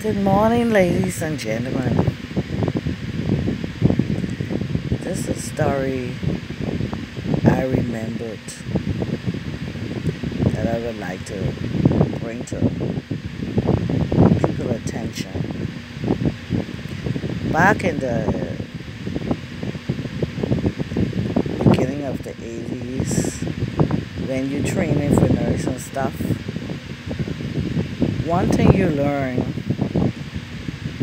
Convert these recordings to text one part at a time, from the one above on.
Good morning, ladies and gentlemen. This is a story I remembered that I would like to bring to people's attention. Back in the beginning of the 80s, when you're training for nurse and stuff, one thing you learn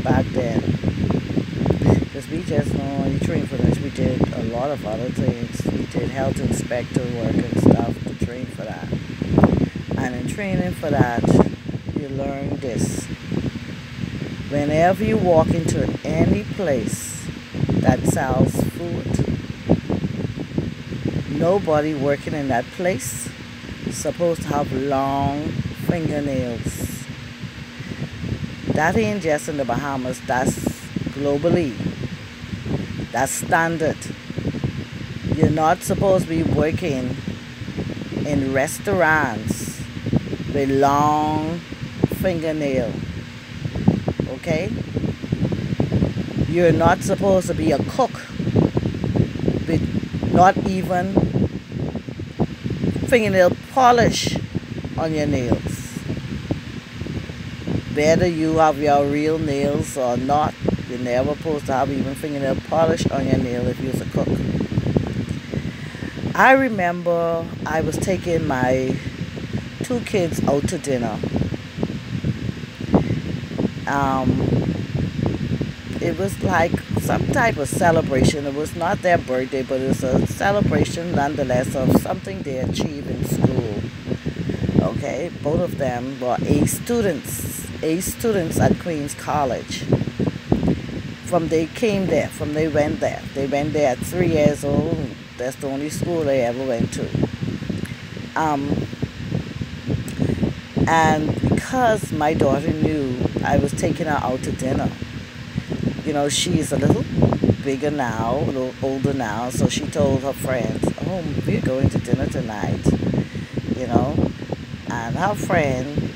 back then, because we just know when you train for nurse, we did a lot of other things. We did health inspector work and stuff to train for that. And in training for that, you learn this. Whenever you walk into any place that sells food, nobody working in that place is supposed to have long fingernails. That ain't just in the Bahamas, that's globally. That's standard. You're not supposed to be working in restaurants with long fingernail. Okay? You're not supposed to be a cook with not even fingernail polish on your nails. Whether you have your real nails or not, you're never supposed to have even fingernail polish on your nail if you're a cook. I remember I was taking my two kids out to dinner. It was like some type of celebration. It was not their birthday, but it was a celebration nonetheless of something they achieved in school. Okay, both of them were A students at Queens College. From they came there, from they went there. They went there at 3 years old. That's the only school they ever went to. And because my daughter knew I was taking her out to dinner, you know, she's a little bigger now, a little older now, so she told her friends, oh, we're going to dinner tonight, you know. And her friend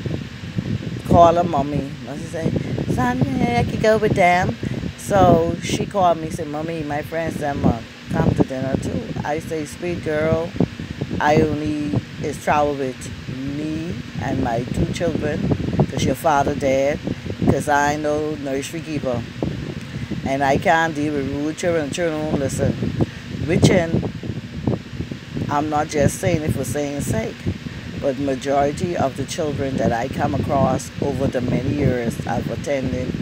called her mommy. And she said, son, I could go with them. So she called me and said, mommy, my friends them come to dinner too. I say, sweet girl, I only is travel with me and my two children because your father dead, because I know nursery keeper. And I can't deal with rude children. Children won't listen. Which end, I'm not just saying it for saying sake, but majority of the children that I come across over the many years I've attended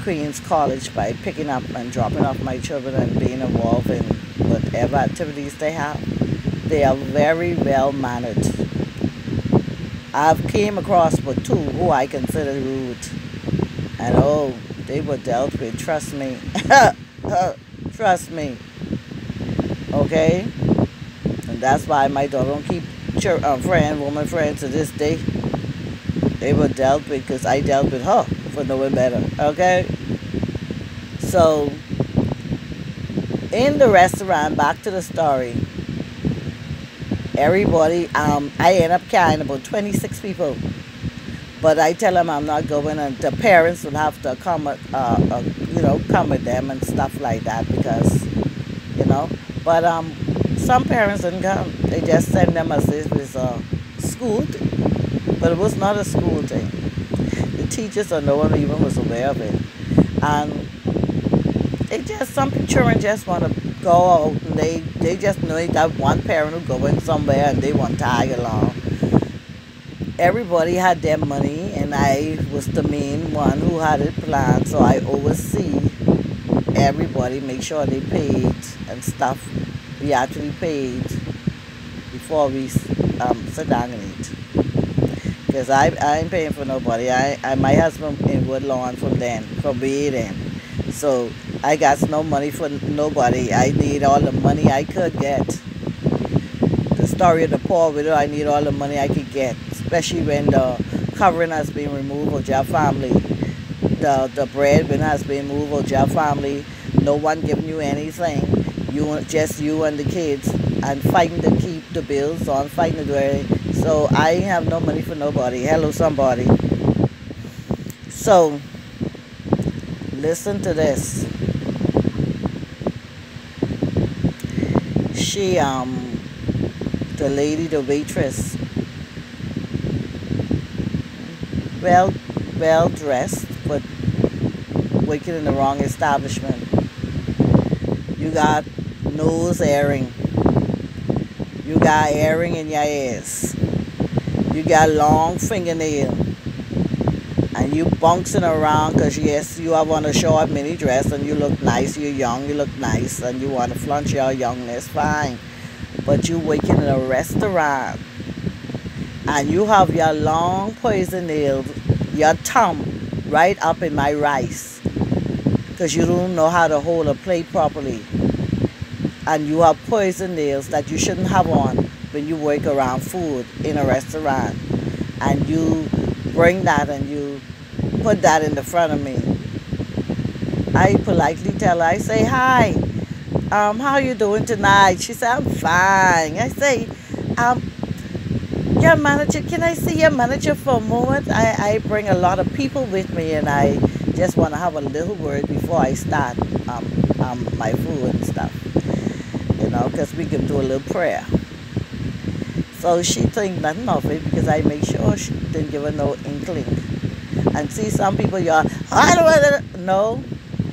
Queens College by picking up and dropping off my children and being involved in whatever activities they have, they are very well mannered. I've came across with two who I consider rude, and oh, they were dealt with, trust me. Trust me. Okay? And that's why my daughter don't keep woman friends to this day. They were dealt with because I dealt with her for knowing better. Okay? So, in the restaurant, back to the story, everybody, I end up carrying about 26 people. But I tell them I'm not going, and the parents will have to come, come with them and stuff like that because, you know. But some parents didn't come. They just send them as if it's a school thing. But it was not a school thing. The teachers or no one even was aware of it. And some children just want to go out, and they just know that one parent will go in somewhere and they want to tag along. Everybody had their money, and I was the main one who had it planned, so I oversee everybody, make sure they paid and stuff. We actually paid before we sit down and eat. Because I ain't paying for nobody. My husband in Woodlawn from way then. So I got no money for nobody. I need all the money I could get. The story of the poor widow, I need all the money I could get. Especially when the covering has been removed of your family. The breadwinner has been removed of your family. No one giving you anything. Just you and the kids. And fighting to keep the bills on, fighting to do everything. So I ain't have no money for nobody. Hello, somebody. So listen to this. She the lady, the waitress, well well dressed, but working in the wrong establishment. You got nose airing. You got airing in your ears. You got long fingernail. And you bouncing around because yes, you have on a short mini dress and you look nice, you're young, you look nice, and you want to flaunt your youngness, fine. But you working in a restaurant and you have your long poison nails, your thumb right up in my rice because you don't know how to hold a plate properly. And you have poison nails that you shouldn't have on when you work around food in a restaurant. And you bring that and you put that in the front of me. I politely tell her, I say, hi, how you doing tonight? She said, I'm fine. I say, your manager, can I see your manager for a moment? I bring a lot of people with me and I just want to have a little word before I start my food and stuff. You know, because we can do a little prayer. So she think nothing of it because I make sure she didn't give her no inkling. And see, some people, you're, I don't want to, no,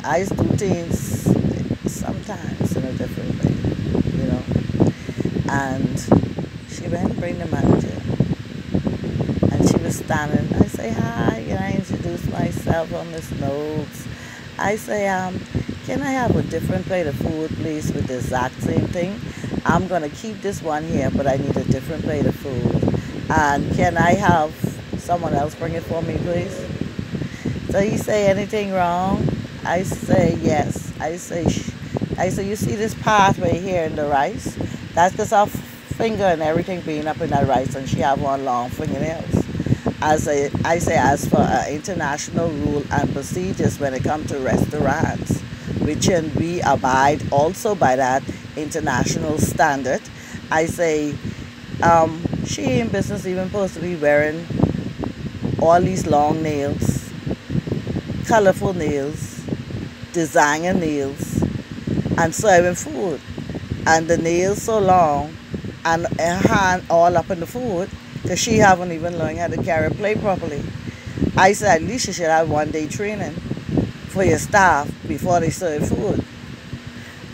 I do things sometimes in a different way, you know. And she went and bring the manager. And she was standing. I say, hi, and I introduce myself on Miss Noakes. I say, can I have a different plate of food, please, with the exact same thing? I'm going to keep this one here, but I need a different plate of food. And can I have someone else bring it for me, please? So he say, anything wrong? I say, yes. I say, you see this pathway here in the rice? That's because her finger and everything being up in that rice, and she have one long fingernails. I say, as for international rule and procedures when it comes to restaurants, which we abide also by that international standard, I say, she ain't business even supposed to be wearing all these long nails, colorful nails, designer nails, and serving food. And the nails so long, and her hand all up in the food, because she haven't even learned how to carry a plate properly. I said, at least you should have 1 day training for your staff before they serve food.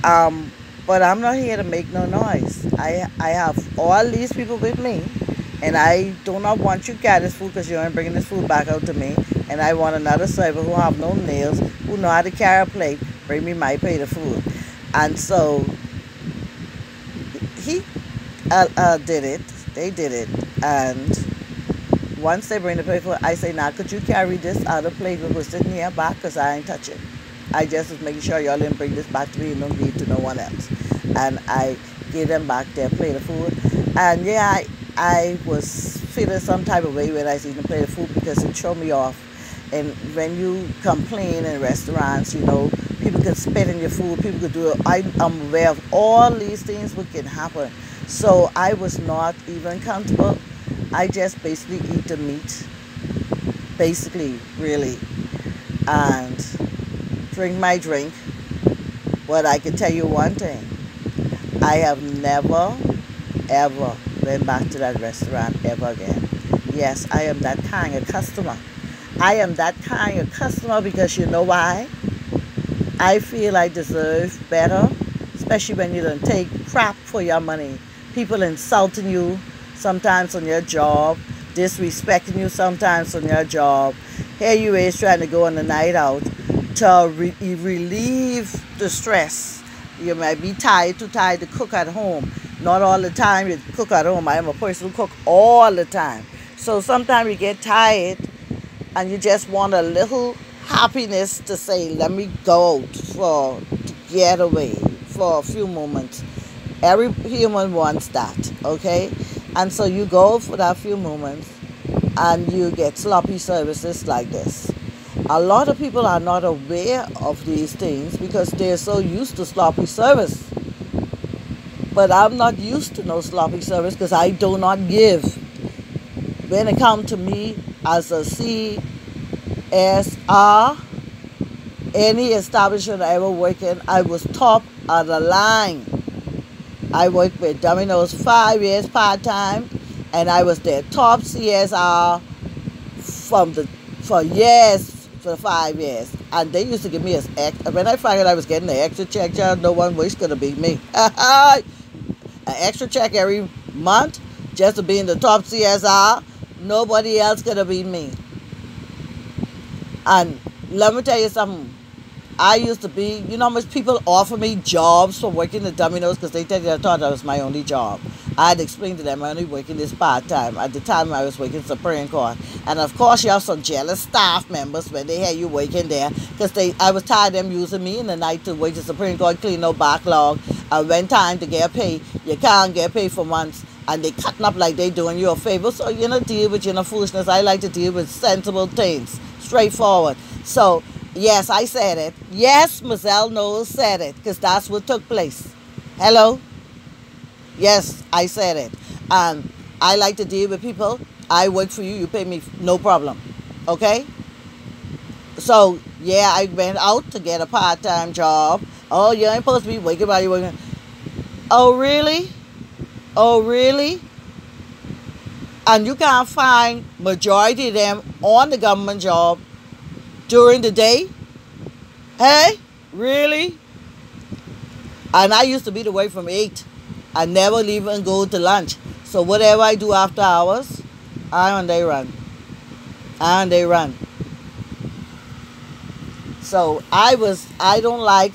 But I'm not here to make no noise. I have all these people with me, and I do not want you to carry this food because you ain't bringing this food back out to me. And I want another server who have no nails, who know how to carry a plate, bring me my plate of food. And so he did it. They did it. And once they bring the plate food, I say, now could you carry this other plate that was sitting here back because I ain't touch it. I just was making sure y'all didn't bring this back to me and don't give it to no one else. And I gave them back their plate of food. And yeah, I was feeling some type of way when I seen the plate of food because it threw me off. And when you complain in restaurants, you know, people could spit in your food, people could do it. I'm aware of all these things what can happen. So I was not even comfortable. I just basically eat the meat, basically, really, and drink my drink. But I can tell you one thing. I have never, ever went back to that restaurant ever again. Yes, I am that kind of customer. I am that kind of customer because you know why? I feel I deserve better, especially when you don't take crap for your money. People insulting you sometimes on your job, disrespecting you sometimes on your job. Here you is trying to go on a night out to relieve the stress. You might be tired, too tired to cook at home. Not all the time you cook at home. I am a person who cook all the time. So sometimes you get tired and you just want a little happiness to say, let me go out to get away for a few moments. Every human wants that, okay? And so you go for that few moments and you get sloppy services like this. A lot of people are not aware of these things because they're so used to sloppy service. But I'm not used to no sloppy service because I do not give. When it comes to me as a CFO CSR, any establishment I ever worked in, I was top of the line. I worked with Domino's 5 years part-time, and I was their top CSR for years, for 5 years. And they used to give me when I found out I was getting an extra check, child, no one was going to beat me. An extra check every month just to be in the top CSR. Nobody else going to beat me. And let me tell you something. I used to be, you know how much people offer me jobs for working at Domino's because they thought that was my only job. I had explained to them I only working this part-time. At the time I was working Supreme Court. And of course you have some jealous staff members when they hear you working there because I was tired of them using me in the night to work the Supreme Court, clean no backlog. And when time to get paid, you can't get paid for months. And they cutting up like they doing you a favor. So you know, deal with foolishness. I like to deal with sensible things. Straightforward. So yes, I said it. Yes, Mizelle Knowles said it because that's what took place. Hello? Yes, I said it. I like to deal with people. I work for you. You pay me, no problem. Okay? So, yeah, I went out to get a part-time job. Oh, you ain't supposed to be working while you're working. Oh, really? Oh, really? And you can't find majority of them on the government job during the day? Hey? Really? And I used to be the way from 8. I never leave and go to lunch. So whatever I do after hours, they run. So I don't like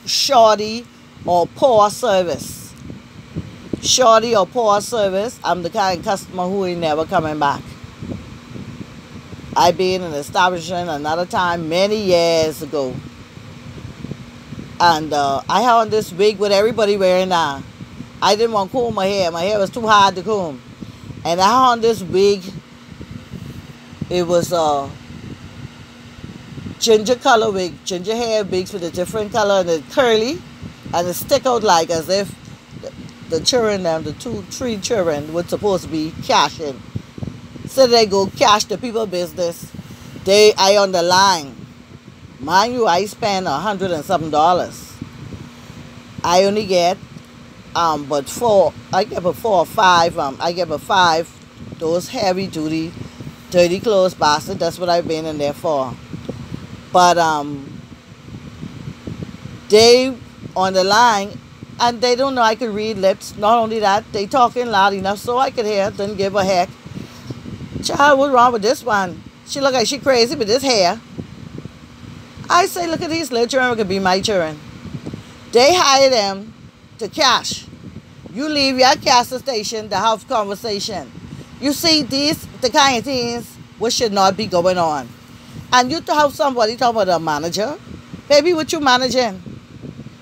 shoddy or poor service. Shoddy or poor service, I'm the kind of customer who ain't never coming back. I been in an establishment another time many years ago. And I had on this wig with everybody wearing now. I didn't want to comb my hair. My hair was too hard to comb. And I had on this wig. It was a ginger color wig, ginger hair wigs with a different color, and it's curly, and it stick out like as if the children, the 2-3 children, were supposed to be cashing. So they go cash the people business. I on the line. Mind you, I spend $100 and something. I only get but 4 or 5. I get about 5 those heavy duty dirty clothes baskets. That's what I've been in there for. But they on the line, and they don't know I can read lips. Not only that, they talking loud enough so I could hear. Didn't give a heck. Child, what's wrong with this one? She look like she crazy with this hair. I say, look at these little children could be my children. They hire them to cash. You leave your cash station to have conversation. You see, these the kind of things which should not be going on. And you to have somebody talk about a manager. Baby, what you managing?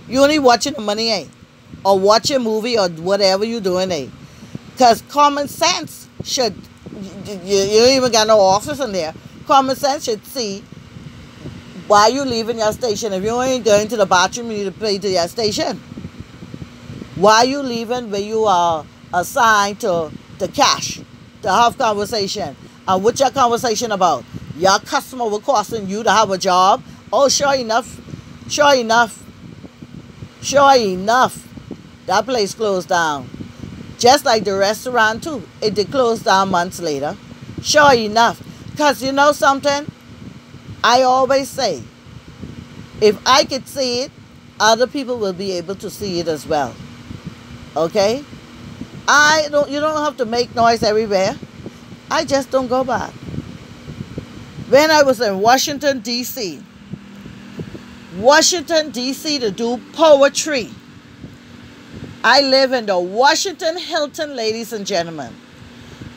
You only watching the money, eh? Or watching a movie or whatever you doing, eh? Because common sense should, you don't even got no office in there. Common sense should see why you leaving your station. If you ain't going to the bathroom, you need to pay to your station. Why you leaving where you are assigned to cash, to have conversation? And what your conversation about? Your customer will costing you to have a job? Oh, sure enough, that place closed down. Just like the restaurant too. It did close down months later. Sure enough. Because you know something? I always say, if I could see it, other people will be able to see it as well. Okay? You don't have to make noise everywhere. I just don't go back. When I was in Washington, D.C. to do poetry. I live in the Washington Hilton, ladies and gentlemen.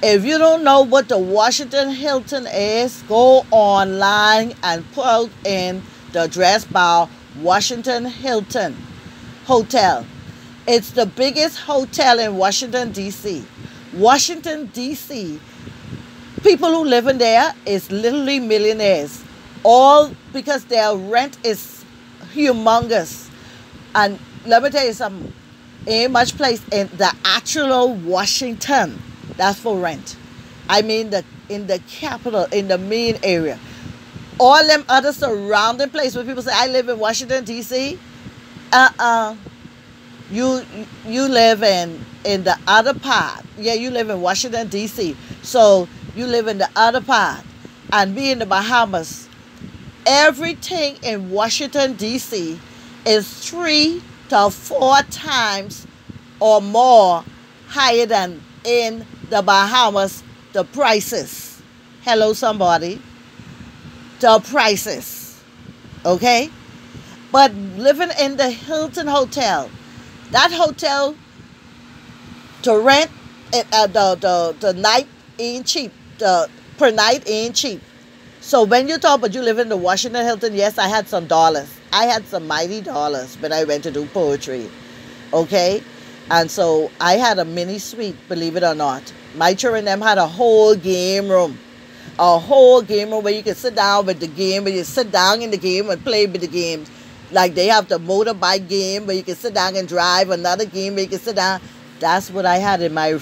If you don't know what the Washington Hilton is, go online and put in the address bar Washington Hilton Hotel. It's the biggest hotel in Washington, D.C. Washington, D.C. People who live in there is literally millionaires. All because their rent is humongous. And let me tell you something. Ain't much place in the actual Washington that's for rent. I mean in the capital, in the main area. All them other surrounding places where people say, I live in Washington, D.C. Uh-uh. You you live in the other part. Yeah, you live in Washington, D.C. So you live in the other part. And me in the Bahamas. Everything in Washington, D.C. is 3 to 4 times or more higher than in the Bahamas, the prices. Hello, somebody. The prices. Okay? But living in the Hilton Hotel, that hotel to rent, the night ain't cheap. The per night ain't cheap. So when you talk about you live in the Washington Hilton, yes, I had some dollars. I had some mighty dollars when I went to do poetry. Okay? And so I had a mini suite, believe it or not. My children them had a whole game room. A whole game room where you can sit down with the game, where you sit down in the game and play with the games. Like they have the motorbike game where you can sit down and drive, another game where you can sit down. That's what I had in my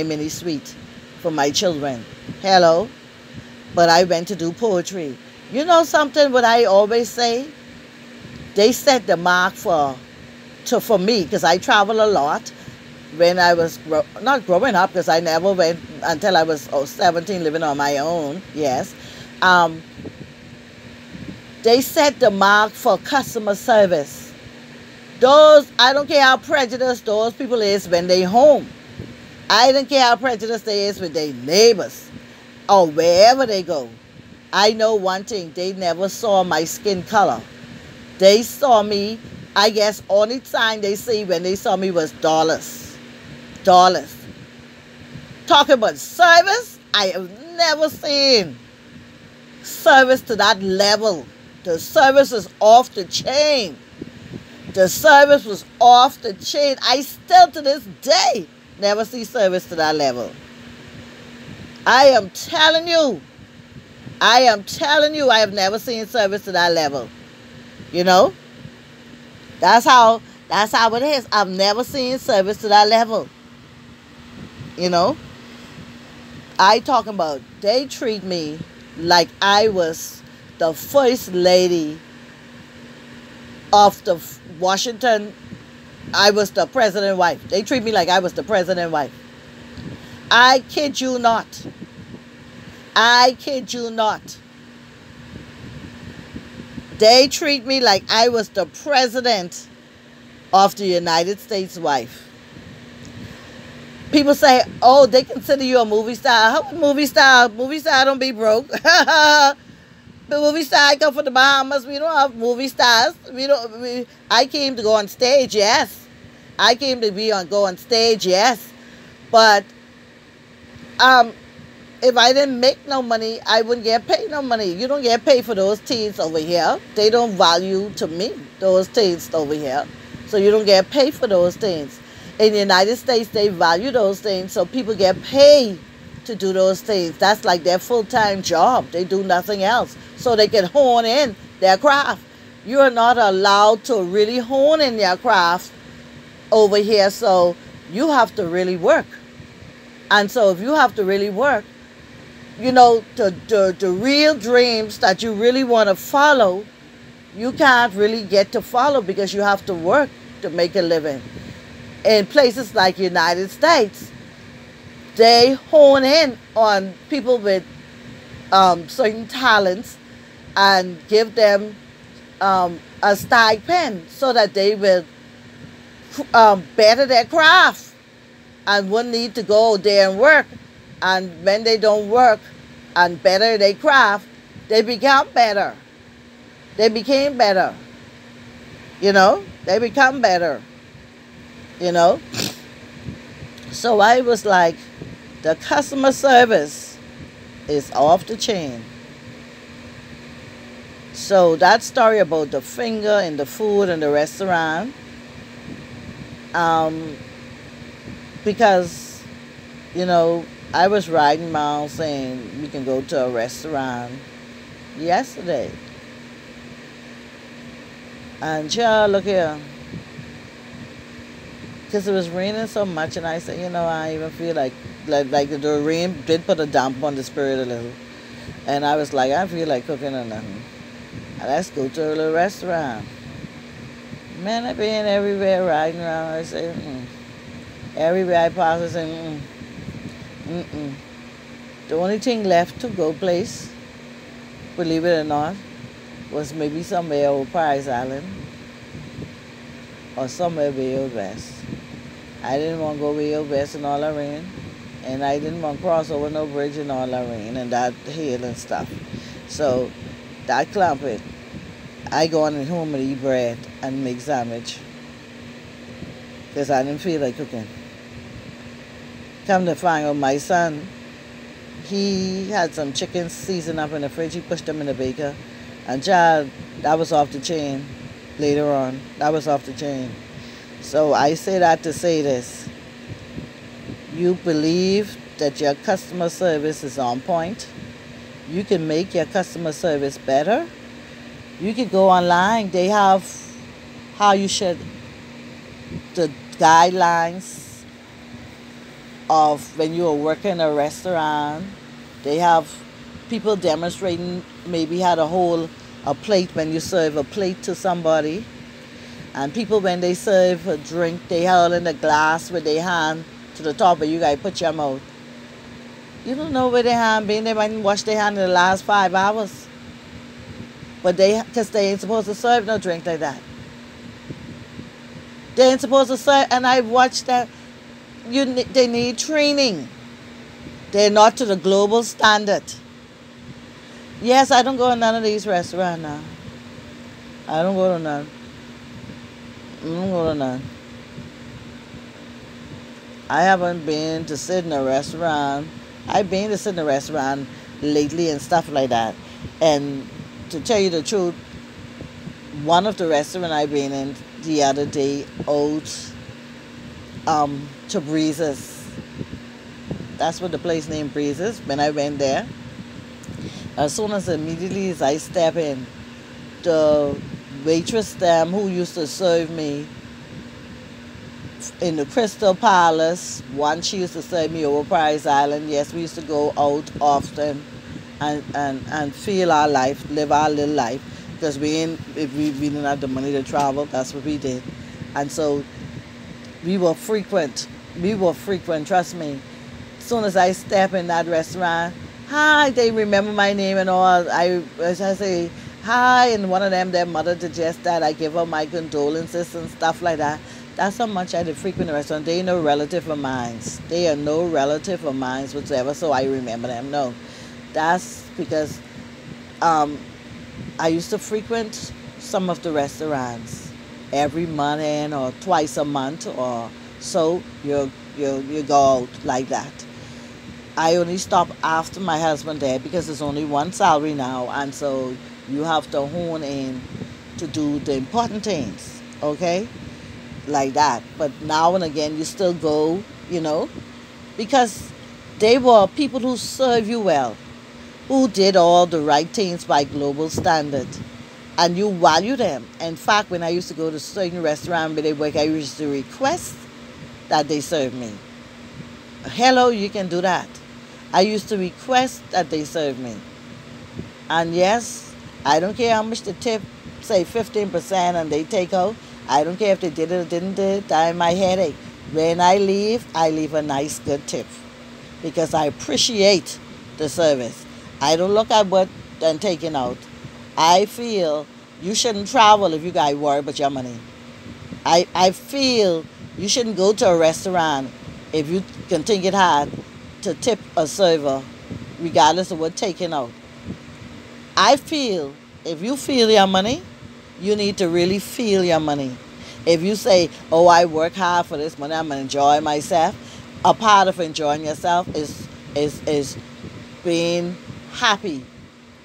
mini suite for my children. Hello? But I went to do poetry. You know something what I always say? They set the mark for me, because I travel a lot. When I was not growing up, because I never went until I was 17 living on my own. Yes. They set the mark for customer service. Those, I don't care how prejudiced those people is when they home. I don't care how prejudiced they is with their neighbors or wherever they go. I know one thing, they never saw my skin color. They saw me, I guess only time they see when they saw me was dollars. Dollars. Talking about service, I have never seen service to that level. The service is off the chain. The service was off the chain. I still to this day never see service to that level. I am telling you, I have never seen service to that level. You know? That's how it is. I've never seen service to that level. You know? I talking about they treat me like I was the first lady of the Washington. I was the president wife. They treat me like I was the president wife. I kid you not. I kid you not. They treat me like I was the president of the United States wife. People say, oh, they consider you a movie star. How a movie star? Movie star don't be broke. The movie star, I come from the Bahamas. We don't have movie stars. I came to go on stage, yes. I came to go on stage, yes. But if I didn't make no money, I wouldn't get paid no money. You don't get paid for those things over here. They don't value to me those things over here. So you don't get paid for those things. In the United States, they value those things, so people get paid to do those things. That's like their full-time job. They do nothing else, so they can hone in their craft. You are not allowed to really hone in your craft over here, so you have to really work. And so if you have to really work, you know, the real dreams that you really want to follow, you can't really get to follow because you have to work to make a living. In places like United States, they hone in on people with certain talents and give them a stipend so that they will better their craft and wouldn't need to go there and work. And when they don't work and better their craft, they become better. They became better. You know, they become better. You know, so I was like, the customer service is off the chain. So that story about the finger and the food and the restaurant, because, you know, I was riding around saying we can go to a restaurant yesterday. And child, look here. Because it was raining so much, and I said, you know, I even feel like the rain did put a damp on the spirit a little. And I was like, I feel like cooking or nothing. Let's go to a little restaurant. Man, I been everywhere riding around. I say, mm. Everywhere I pass, I say, mm, mm. The only thing left to go place, believe it or not, was maybe somewhere over Paradise Island or somewhere way out west. I didn't want to go way out west in all that rain, and I didn't want to cross over no bridge in all that rain and that hail and stuff. So that clumping, I go on home and eat bread and make sandwich because I didn't feel like cooking. Come to find out, my son, he had some chickens seasoned up in the fridge. He pushed them in the baker, and child, that was off the chain. Later on, that was off the chain. So I say that to say this: you believe that your customer service is on point. You can make your customer service better. You can go online. They have how you should, the guidelines of when you are working in a restaurant. They have people demonstrating maybe how to hold a plate when you serve a plate to somebody. And people, when they serve a drink, they hold in the glass with their hand to the top, but you guys put your mouth. You don't know where their hand been. They might wash their hand in the last 5 hours. But because they ain't supposed to serve no drink like that. They ain't supposed to serve, and I've watched that. They need training. They're not to the global standard. Yes, I don't go to none of these restaurants now. I don't go to none. I don't go to none. I haven't been to sit in a restaurant. I've been to sit in a restaurant lately and stuff like that. And to tell you the truth, one of the restaurants I've been in the other day out to Breezes. That's what the place named Breezes. When I went there, as soon as immediately as I step in, the waitress them who used to serve me in the Crystal Palace, one, she used to serve me over Paradise Island. Yes, we used to go out often and feel our life, live our little life, because if we didn't have the money to travel, that's what we did. And so we were frequent, trust me. As soon as I step in that restaurant, hi, they remember my name and all. I say hi, and one of them, their mother suggests that I give her my condolences and stuff like that. That's how much I did frequent the restaurant. They are no relative of mine. They are no relative of mine whatsoever, so I remember them. No, that's because I used to frequent some of the restaurants every month or twice a month or so. You go out like that. I only stop after my husband died because there's only one salary now, and so you have to hone in to do the important things, okay? Like that. But now and again you still go, because they were people who serve you well, who did all the right things by global standard, and you value them. In fact, when I used to go to certain restaurant where they work, I used to request that they serve me. Hello, you can do that. I used to request that they serve me. And yes, I don't care how much the tip, say 15%, and they take out. I don't care if they did it or didn't do it. That my headache. When I leave a nice good tip because I appreciate the service. I don't look at what I'm taking out. I feel you shouldn't travel if you got worry about your money. I feel you shouldn't go to a restaurant if you can think it hard to tip a server regardless of what taken out. I feel if you feel your money, you need to really feel your money. If you say, oh, I work hard for this money, I'm going to enjoy myself, a part of enjoying yourself is being happy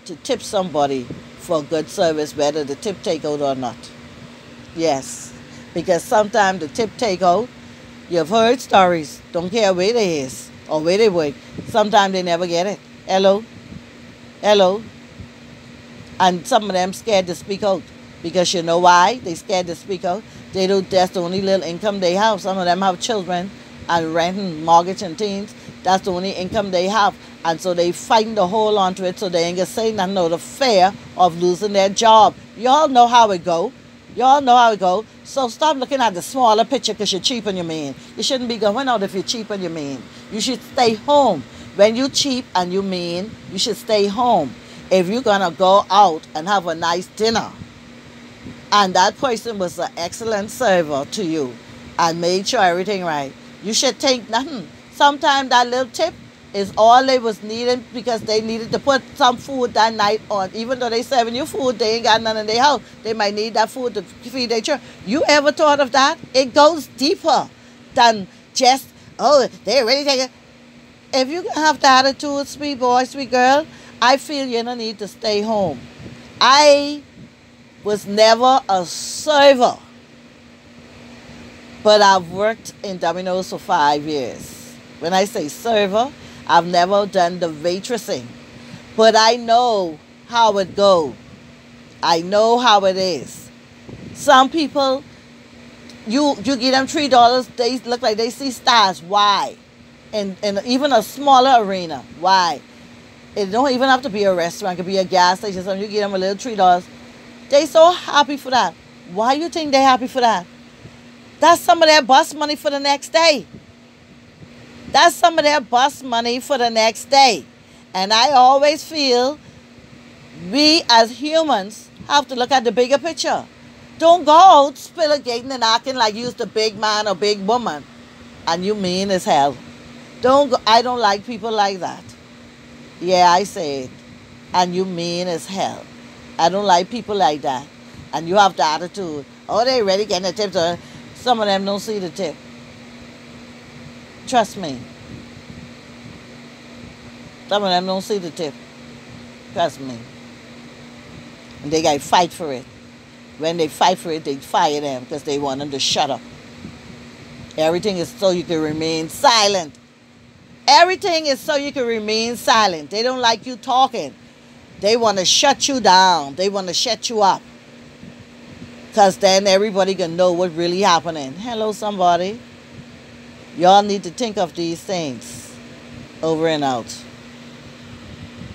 to tip somebody for good service, whether the tip take out or not. Yes, because sometimes the tip take out, you've heard stories, don't care where they is or where they work, sometimes they never get it. Hello? And some of them scared to speak out. Because you know why? They scared to speak out. That's the only little income they have. Some of them have children and rent and mortgage and things. That's the only income they have. And so they fighting to hold on to it so they ain't gonna say nothing of the fear of losing their job. Y'all know how it go. Y'all know how it go. So stop looking at the smaller picture because you're cheap and you mean. You shouldn't be going out if you're cheap and you mean. You should stay home. When you cheap and you mean, you should stay home. If you're gonna go out and have a nice dinner, and that person was an excellent server to you and made sure everything right, you should take nothing. Sometimes that little tip is all they was needing because they needed to put some food that night on. Even though they serving you food, they ain't got none in their house. They might need that food to feed their children. You ever thought of that? It goes deeper than just, oh, they already taking. If you have the attitude, sweet boy, sweet girl, I feel you don't need to stay home. I was never a server, but I've worked in Domino's for 5 years. When I say server, I've never done the waitressing, but I know how it goes. I know how it is. Some people, you give them $3, they look like they see stars. Why? In even a smaller arena. Why? It don't even have to be a restaurant. It could be a gas station. So you give them a little $3. They so happy for that. Why you think they happy for that? That's some of their bus money for the next day. That's some of their bus money for the next day. And I always feel we as humans have to look at the bigger picture. Don't go out spilligating and acting like you're the big man or big woman and you mean as hell. Don't go, I don't like people like that. Yeah, I say it. And you mean as hell. I don't like people like that. And you have the attitude. Oh, they ready getting a tip. Some of them don't see the tip. Trust me. Some of them don't see the tip. Trust me. And they got to fight for it. When they fight for it, they fire them because they want them to shut up. Everything is so you can remain silent. Everything is so you can remain silent. They don't like you talking. They want to shut you down. They want to shut you up. Because then everybody can know what's really happening. Hello, somebody. Y'all need to think of these things. Over and out.